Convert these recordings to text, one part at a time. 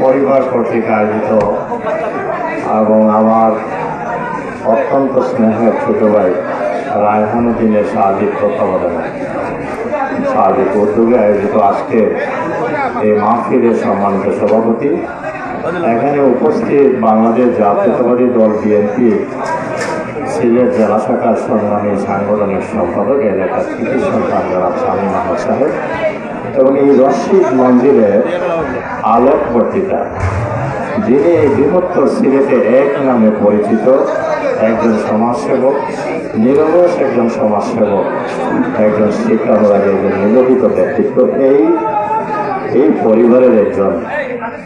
পরিবার কর্তৃক আয়োজিত এবং আমার অত্যন্ত স্নেহের ছোট ভাই রায়হানুদ্দিনের সার্বিক তত্ত্বাবধানে সার্বিক উদ্যোগে আয়োজিত আজকে এই মাহফিলের সম্মানিত সভাপতি, এখানে উপস্থিত বাংলাদেশ জাতীয়তাবাদী দল বিএনপি সিলেট জেলা শাখার সম্মানী সাংগঠনিক সম্পাদক এলাকার কৃতি সন্তান জনাব শামীম আহমদ সাহেব এবং এই রশিদ মঞ্জিলের আলোকবর্তিতা, যিনি বৃহত্তর সিলেটে এক নামে পরিচিত একজন সমাজসেবক, নিরলস একজন সমাজসেবক, একজন শিক্ষানুরাগী, একজন নিবেদিত ব্যক্তিত্ব। এই পরিবারের একজন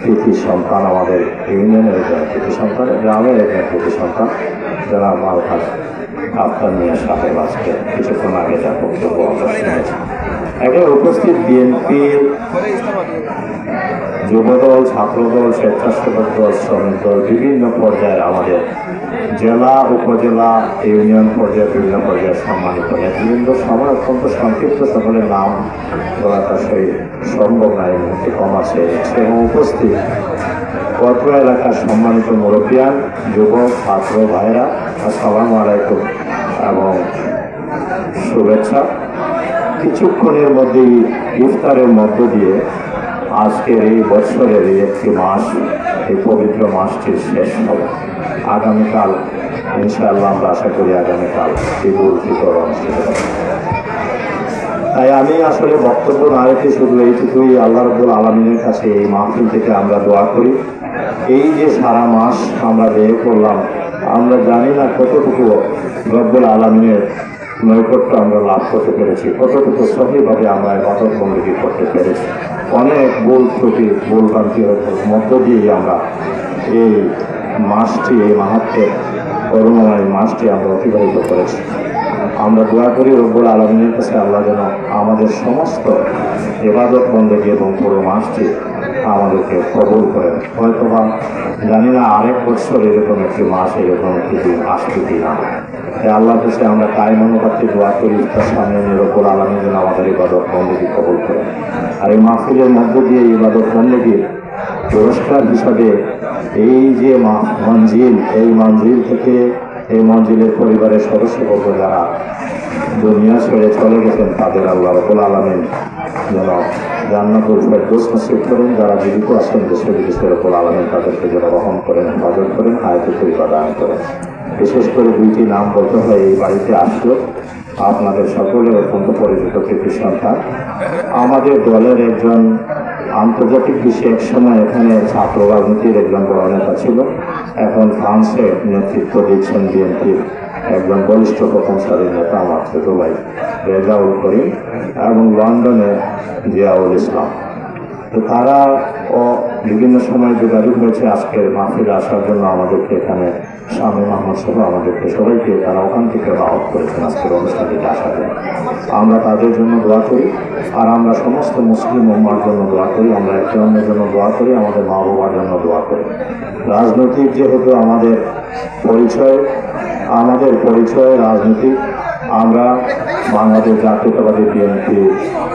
কৃতি সন্তান, আমাদের ইউনিয়নের একজন কৃতি সন্তান, গ্রামের একজন কৃতি সন্তান যারা আমার আফতার মিয়া সাহেব আজকে কিছুক্ষণ আগে তার বক্তব্য আমরা শুনেছি। এখানে উপস্থিত বিএনপির যুবদল, ছাত্রদল, স্বেচ্ছাসেবক দল, শ্রমিক দল, বিভিন্ন পর্যায়ের আমাদের জেলা, উপজেলা, ইউনিয়ন পর্যায়ে বিভিন্ন পর্যায়ের সম্মানিত নেতৃবৃন্দ, সবার অত্যন্ত সংক্ষিপ্ত সকলের নাম বলাটা সেই সম্ভব নাই, মুহূর্তে কম আছে। এবং উপস্থিত কটুয়া এলাকার সম্মানিত মুরব্বিয়ান, যুবক, ছাত্র ভাইরা, আসসালামু আলাইকুম এবং শুভেচ্ছা। কিছুক্ষণের মধ্যেই ইফতারের মধ্য দিয়ে আজকের এই বছরের এই একটি মাস, এই পবিত্র মাসটির শেষ হবে। আগামীকাল ইনশাআল্লাহ আমরা আশা করি আগামীকাল ঈদুল ফিতর অনুষ্ঠিত হবে। তাই আমি আসলে বক্তব্য না রেখে শুধু এইটুকুই আল্লাহ রাব্বুল আলামিনের কাছে এই মাহফিল থেকে আমরা দোয়া করি, এই যে সারা মাস আমরা ব্যয় করলাম, আমরা জানি না কতটুকু রব্বুল আলামিনের নৈকট্য আমরা লাভ করতে পেরেছি, কতটুকু সঠিকভাবে আমরা ইবাদত বন্দেগী করতে পেরেছি। অনেক ভুল ত্রুটি, ভুল ভ্রান্তির মধ্য দিয়েই আমরা এই মাসটি, এই মাহাত্ম্যের করুণাময় মাসটি আমরা অতিবাহিত করেছি। আমরা দোয়া করি রব্বুল আলামিনের কাছে আল্লাহ যেন আমাদের সমস্ত ইবাদত বন্দেগী এবং পুরো মাসটি আমাদেরকে কবুল করেন। হয়তোবা জানি না আরেক বছর এরকম একটি মাস, এরকম একটি দিন আসবে কিনা। তাই আল্লাহর কাছে আমরা কায়েম অনুপাতে দোয়া করি তার সামনে রব্বুল আলামিন যেন আমাদের ইবাদত বন্দেগী কবুল করেন। আর এই মাহফিলের মধ্য দিয়ে ইবাদত বন্দেগীর পুরস্কার হিসাবে এই যে মঞ্জিল, এই মঞ্জিল থেকে এই মঞ্জিলের পরিবারের সদস্যবর্গ যারা দুনিয়া ছেড়ে চলে গেছেন তাদের আল্লাহ রাব্বুল আলামিন যেন জান্নাতুল ফেরদৌস নসিব করেন। যারা জীবিত আছেন দেশে বিদেশে রব্বুল আলামিন তাদেরকে যেন রহম করেন, হেফাজত করেন, হায়াতে তৈবা দান করেন। বিশেষ করে দুইটি নাম বলতে হয় এই বাড়িতে আসলো আপনাদের সকলের অত্যন্ত পরিচিত কৃতি সন্তান, আমাদের দলের একজন আন্তর্জাতিক বিষয়ে এক সময় এখানে ছাত্র রাজনীতির একজন বড় নেতা ছিল, এখন ফ্রান্সে নেতৃত্ব দিচ্ছেন বিএনপির একজন বলিষ্ঠ প্রথম সারির নেতা আমার ছোট ভাই রেজাউল করিম, এবং লন্ডনে জিয়াউল ইসলাম। তো তারা বিভিন্ন সময় যোগাযোগ হয়েছে আজকের মাহফিলে আসার জন্য, আমাদেরকে এখানে শামীম আহমদ সহ আমাদেরকে সবাইকে তারা ওখান থেকে দাওয়াত করেছেন আজকের অনুষ্ঠানটিতে আসার জন্য। আমরা তাদের জন্য দোয়া করি, আর আমরা সমস্ত মুসলিম উম্মার জন্য দোয়া করি, আমরা একে অন্যের জন্য দোয়া করি, আমাদের মা বাবার জন্য দোয়া করি। রাজনৈতিক যেহেতু আমাদের পরিচয় রাজনীতি, আমরা বাংলাদেশ জাতীয়তাবাদী বিএনপি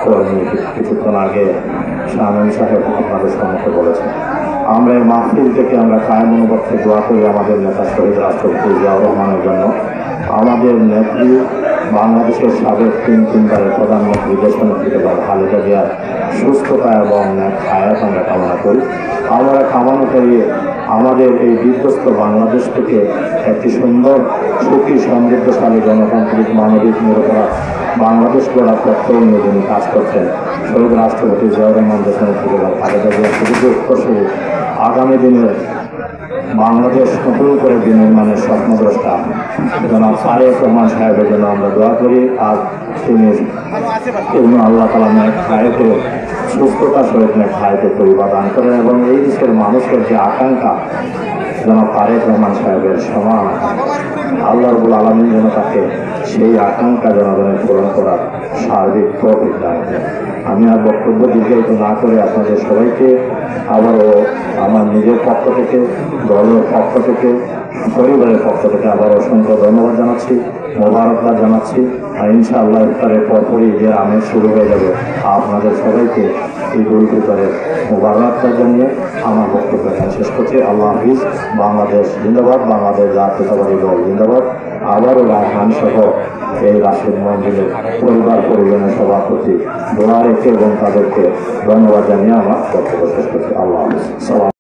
কর্মী, কিছুক্ষণ আগে শামীম সাহেব আপনাদের সম্মুখে বলেছেন। আমরা এই মাহফিল থেকে আমরা কায়েম অনুপাতে দোয়া করি আমাদের নেতা শহীদ রাষ্ট্রপতি জিয়াউর রহমানের জন্য, আমাদের নেত্রী বাংলাদেশের সাবেক তিনবারের প্রধানমন্ত্রী দেশনেত্রী খালেদা জিয়ার সুস্থতা এবং হায়াত আমরা কামনা করি। আমরা কামনা করি আমাদের এই বিধ্বস্ত বাংলাদেশ থেকে একটি সুন্দর, সুখী, সমৃদ্ধশালী, গণতান্ত্রিক, মানবিক, নিরপরাধ বাংলাদেশ গড়ার পক্ষে যিনি কাজ করছেন শহীদ রাষ্ট্রপতি জিয়াউর রহমান দেশনেত্রী খালেদা জিয়ার সুযোগ্য উত্তরসূরি আগামী দিনের বাংলাদেশ নতুন করে বিনির্মাণের স্বপ্নদ্রষ্টা জনাব তারেক রহমান সাহেবের জন্য আমরা দোয়া করি। আর তিনি আল্লাহ তাআলা হায়াতে সুস্থতার সহিত হায়াতে তৈবা দান করেন, এবং এই দেশের মানুষের যে আকাঙ্ক্ষা জনাব তারেক রহমান সাহেবের সমান আল্লাহ রাব্বুল আলামিন যেন তাকে সেই আকাঙ্ক্ষা জনগণের পূরণ করার সার্বিক তৌফিক দান করেন। আমি আর বক্তব্য দীর্ঘায়িত না করে আপনাদের সবাইকে আবারও আমার নিজের পক্ষ থেকে, দলের পক্ষ থেকে, পরিবারের পক্ষ থেকে আবার অসংখ্য ধন্যবাদ জানাচ্ছি। মোবারকবাদ জানাচ্ছি। ইনশাআল্লাহ ইফতারের পরপরই ঈদের আমেজ শুরু হয়ে যাবে। আপনাদের সবাইকে ঈদ উল ফিতরের মোবারকবাদ জানিয়ে আমার বক্তব্য শেষ করছি। আল্লাহ হাফিজ। বাংলাদেশ জিন্দাবাদ, বাংলাদেশ জাতীয়তাবাদী দল জিন্দাবাদ। আবারও রায়হান সহ এই রাশিদ মন্দিরের পরিজনের সবার প্রতি দোয়া রেখে এবং তাদেরকে ধন্যবাদ জানিয়ে আমার বক্তব্য শেষ করছি। আল্লাহ হাফিজ।